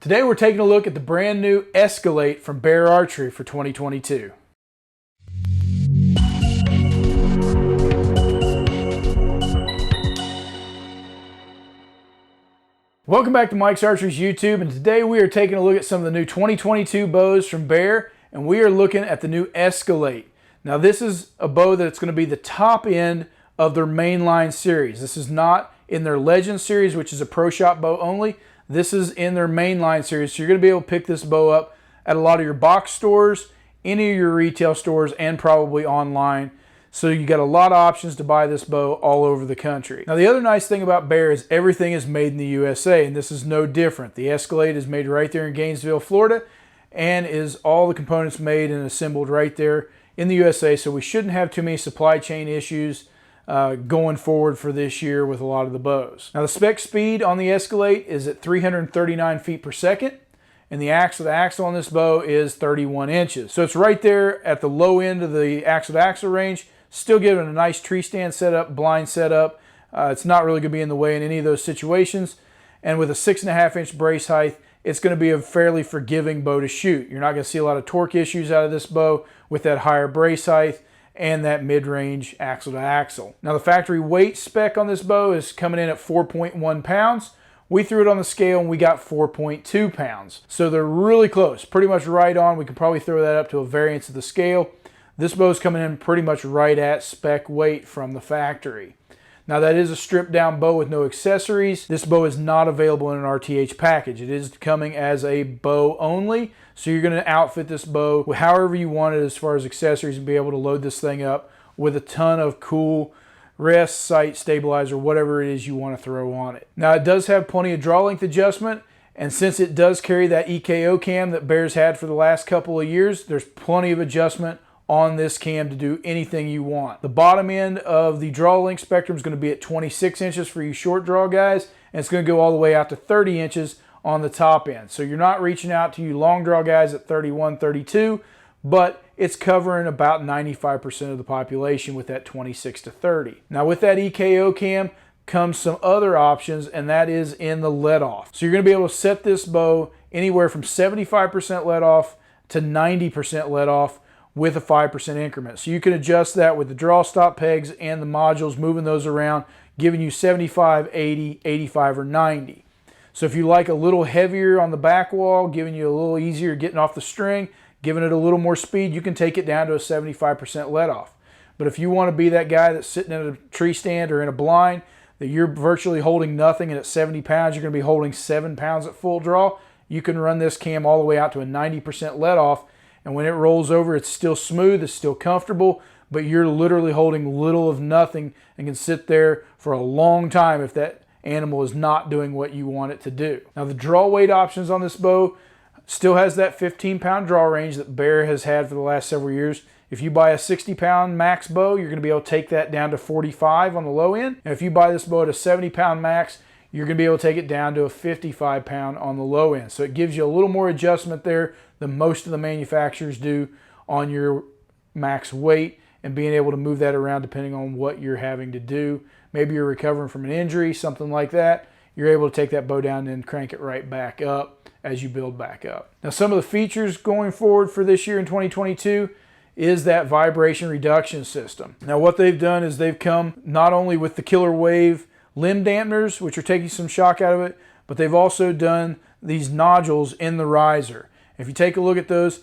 Today we're taking a look at the brand new Escalate from Bear Archery for 2022. Welcome back to Mike's Archery's YouTube, and today we are taking a look at some of the new 2022 bows from Bear, and we are looking at the new Escalate. Now this is a bow that's going to be the top end of their Mainline series. This is not in their Legend series, which is a pro shop bow only. This is in their Mainline series, so you're going to be able to pick this bow up at a lot of your box stores, any of your retail stores, and probably online. So you got a lot of options to buy this bow all over the country. Now the other nice thing about Bear is everything is made in the USA, and this is no different. The Escalate is made right there in Gainesville, Florida, and is all the components made and assembled right there in the USA, so we shouldn't have too many supply chain issues going forward for this year with a lot of the bows. Now the spec speed on the Escalate is at 339 feet per second, and the axle to axle on this bow is 31 inches. So it's right there at the low end of the axle to axle range, still giving a nice tree stand setup, blind setup. It's not really going to be in the way in any of those situations. And with a 6.5 inch brace height, it's going to be a fairly forgiving bow to shoot. You're not going to see a lot of torque issues out of this bow with that higher brace height and that mid-range axle to axle. Now the factory weight spec on this bow is coming in at 4.1 pounds. We threw it on the scale and we got 4.2 pounds. So they're really close, pretty much right on. We could probably throw that up to a variance of the scale. This bow is coming in pretty much right at spec weight from the factory. Now that is a stripped down bow with no accessories. This bow is not available in an RTH package. It is coming as a bow only. So you're going to outfit this bow however you want it as far as accessories and be able to load this thing up with a ton of cool rest, sight, stabilizer, whatever it is you want to throw on it. Now it does have plenty of draw length adjustment, and since it does carry that EKO Cam that Bear's had for the last couple of years, there's plenty of adjustment on this cam to do anything you want. The bottom end of the draw length spectrum is going to be at 26 inches for you short draw guys, and it's going to go all the way out to 30 inches on the top end. So you're not reaching out to you long draw guys at 31, 32, but it's covering about 95% of the population with that 26 to 30. Now with that EKO Cam comes some other options, and that is in the let off. So you're going to be able to set this bow anywhere from 75% let off to 90% let off with a 5% increment. So you can adjust that with the draw stop pegs and the modules, moving those around, giving you 75, 80, 85, or 90. So if you like a little heavier on the back wall, giving you a little easier getting off the string, giving it a little more speed, you can take it down to a 75% let off. But if you want to be that guy that's sitting in a tree stand or in a blind, that you're virtually holding nothing, and at 70 pounds, you're going to be holding 7 pounds at full draw, you can run this cam all the way out to a 90% let off. And when it rolls over, it's still smooth, it's still comfortable, but you're literally holding little of nothing and can sit there for a long time if that animal is not doing what you want it to do. Now the draw weight options on this bow still has that 15-pound draw range that Bear has had for the last several years. If you buy a 60-pound max bow, you're going to be able to take that down to 45 on the low end. And if you buy this bow at a 70-pound max, you're going to be able to take it down to a 55-pound on the low end. So it gives you a little more adjustment there than most of the manufacturers do on your max weight, and being able to move that around depending on what you're having to do. Maybe you're recovering from an injury, something like that. You're able to take that bow down and crank it right back up as you build back up. Now some of the features going forward for this year in 2022 is that vibration reduction system. Now what they've done is they've come not only with the KillerWave limb dampeners, which are taking some shock out of it, but they've also done these nodules in the riser. If you take a look at those,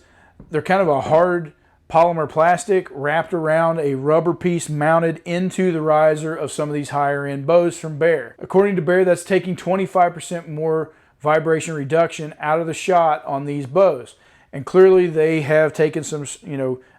they're kind of a hard polymer plastic wrapped around a rubber piece mounted into the riser of some of these higher end bows from Bear. According to Bear, that's taking 25% more vibration reduction out of the shot on these bows. And clearly they have taken some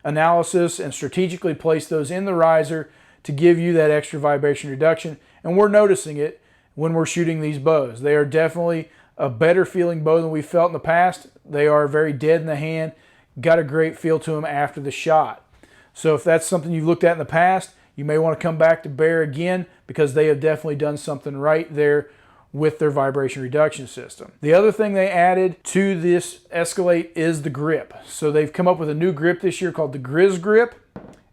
analysis and strategically placed those in the riser to give you that extra vibration reduction. And we're noticing it when we're shooting these bows. They are definitely a better feeling bow than we've felt in the past. They are very dead in the hand, got a great feel to them after the shot. So if that's something you've looked at in the past, you may want to come back to Bear again, because they have definitely done something right there with their vibration reduction system. The other thing they added to this Escalate is the grip. So they've come up with a new grip this year called the GRIZgrip,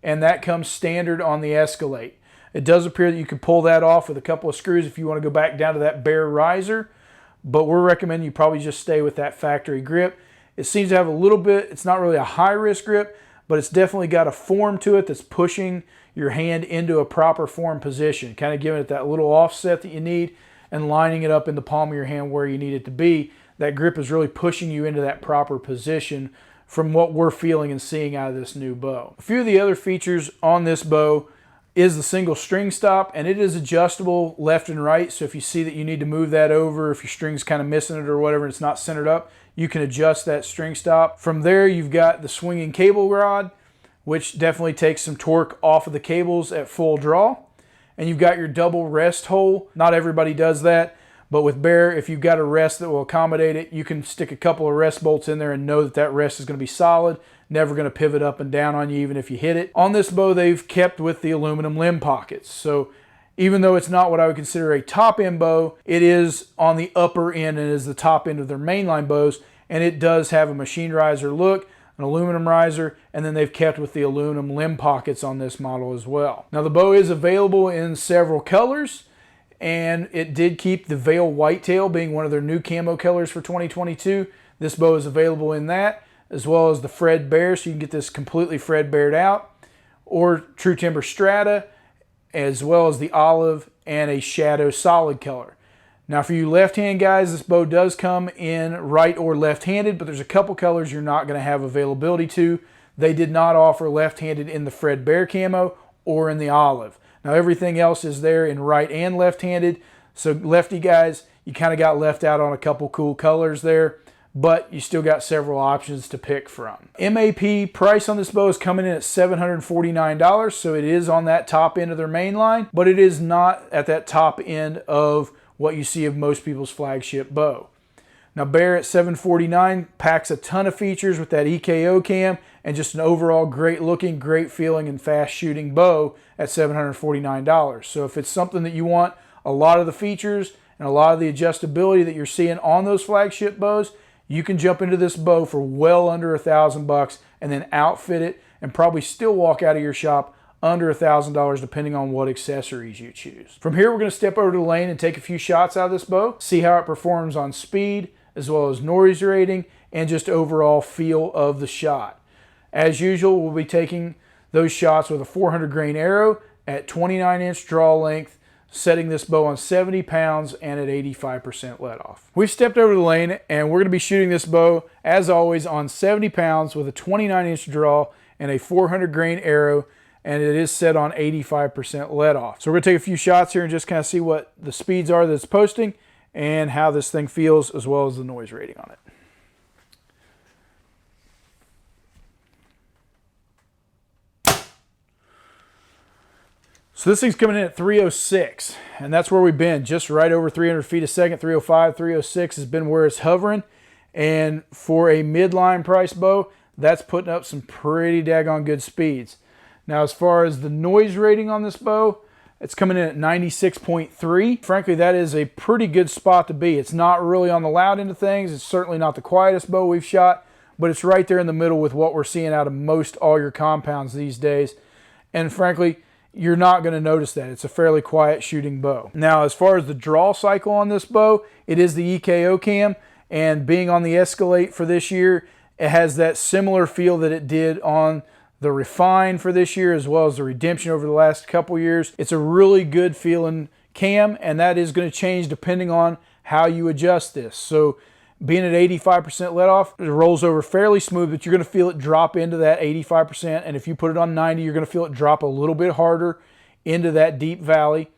and that comes standard on the Escalate. It does appear that you can pull that off with a couple of screws if you want to go back down to that Bear riser, but we're recommending you probably just stay with that factory grip. It seems to have a little bit, it's not really a high risk grip, but it's definitely got a form to it that's pushing your hand into a proper form position, kind of giving it that little offset that you need and lining it up in the palm of your hand where you need it to be. That grip is really pushing you into that proper position from what we're feeling and seeing out of this new bow. A few of the other features on this bow is the single string stop, and it is adjustable left and right. So if you see that you need to move that over, if your string's kind of missing it or whatever and it's not centered up, you can adjust that string stop. From there, you've got the swinging cable rod, which definitely takes some torque off of the cables at full draw. And you've got your double rest hole. Not everybody does that, but with Bear, if you've got a rest that will accommodate it, you can stick a couple of rest bolts in there and know that that rest is going to be solid, never going to pivot up and down on you even if you hit it. On this bow, they've kept with the aluminum limb pockets. So even though it's not what I would consider a top end bow, it is on the upper end and is the top end of their mainline bows, and it does have a machine riser look, an aluminum riser, and then they've kept with the aluminum limb pockets on this model as well. Now the bow is available in several colors, and it did keep the Veil Whitetail being one of their new camo colors for 2022. This bow is available in that, as well as the Fred Bear, so you can get this completely Fred Beared out, or True Timber Strata, as well as the olive and a shadow solid color. Now for you left-hand guys, this bow does come in right or left-handed, but there's a couple colors you're not going to have availability to. They did not offer left-handed in the Fred Bear camo or in the olive. Now everything else is there in right and left-handed, so lefty guys, you kind of got left out on a couple cool colors there, but you still got several options to pick from. MAP price on this bow is coming in at $749, so it is on that top end of their main line, but it is not at that top end of what you see of most people's flagship bow. Now Bear at $749 packs a ton of features with that EKO Cam and just an overall great looking, great feeling, and fast shooting bow at $749. So if it's something that you want a lot of the features and a lot of the adjustability that you're seeing on those flagship bows, you can jump into this bow for well under $1,000 and then outfit it and probably still walk out of your shop under $1,000 depending on what accessories you choose. From here, we're going to step over to the lane and take a few shots out of this bow, see how it performs on speed, as well as noise rating, and just overall feel of the shot. As usual, we'll be taking those shots with a 400 grain arrow at 29-inch draw length, setting this bow on 70 pounds and at 85% let off. We've stepped over the lane and we're going to be shooting this bow, as always, on 70 pounds with a 29-inch draw and a 400 grain arrow, and it is set on 85% let off. So we're going to take a few shots here and just kind of see what the speeds are that it's posting and how this thing feels, as well as the noise rating on it. So this thing's coming in at 306, and that's where we've been, just right over 300 feet a second. 305, 306 has been where it's hovering, and for a midline price bow, that's putting up some pretty daggone good speeds. Now, as far as the noise rating on this bow, it's coming in at 96.3. Frankly, that is a pretty good spot to be. It's not really on the loud end of things. It's certainly not the quietest bow we've shot, but it's right there in the middle with what we're seeing out of most all your compounds these days. And frankly, you're not going to notice that. It's a fairly quiet shooting bow. Now, as far as the draw cycle on this bow, it is the EKO Cam, and being on the Escalate for this year, it has that similar feel that it did on the Refine for this year, as well as the Redemption over the last couple years. It's a really good feeling cam, and that is going to change depending on how you adjust this. So being at 85% let off, it rolls over fairly smooth, but you're going to feel it drop into that 85%. And if you put it on 90, you're going to feel it drop a little bit harder into that deep valley.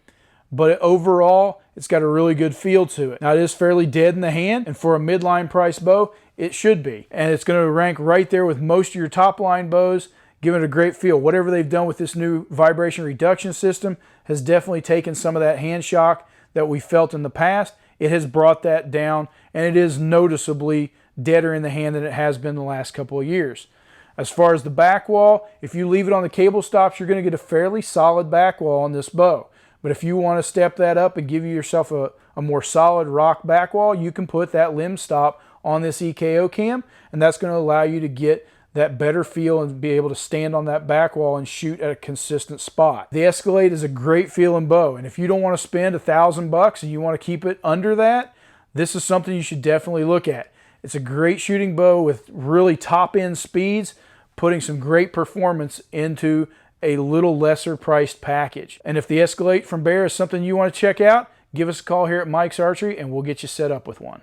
But overall, it's got a really good feel to it. Now, it is fairly dead in the hand, and for a midline price bow, it should be. And it's going to rank right there with most of your top line bows, giving it a great feel. Whatever they've done with this new vibration reduction system has definitely taken some of that hand shock that we felt in the past. It has brought that down, and it is noticeably deader in the hand than it has been the last couple of years. As far as the back wall, if you leave it on the cable stops, you're going to get a fairly solid back wall on this bow. But if you want to step that up and give yourself a more solid rock back wall, you can put that limb stop on this EKO Cam, and that's going to allow you to get that better feel and be able to stand on that back wall and shoot at a consistent spot. The Escalate is a great feeling bow, and if you don't want to spend $1,000 and you want to keep it under that, this is something you should definitely look at. It's a great shooting bow with really top-end speeds, putting some great performance into a little lesser priced package. And if the Escalate from Bear is something you want to check out, give us a call here at Mike's Archery and we'll get you set up with one.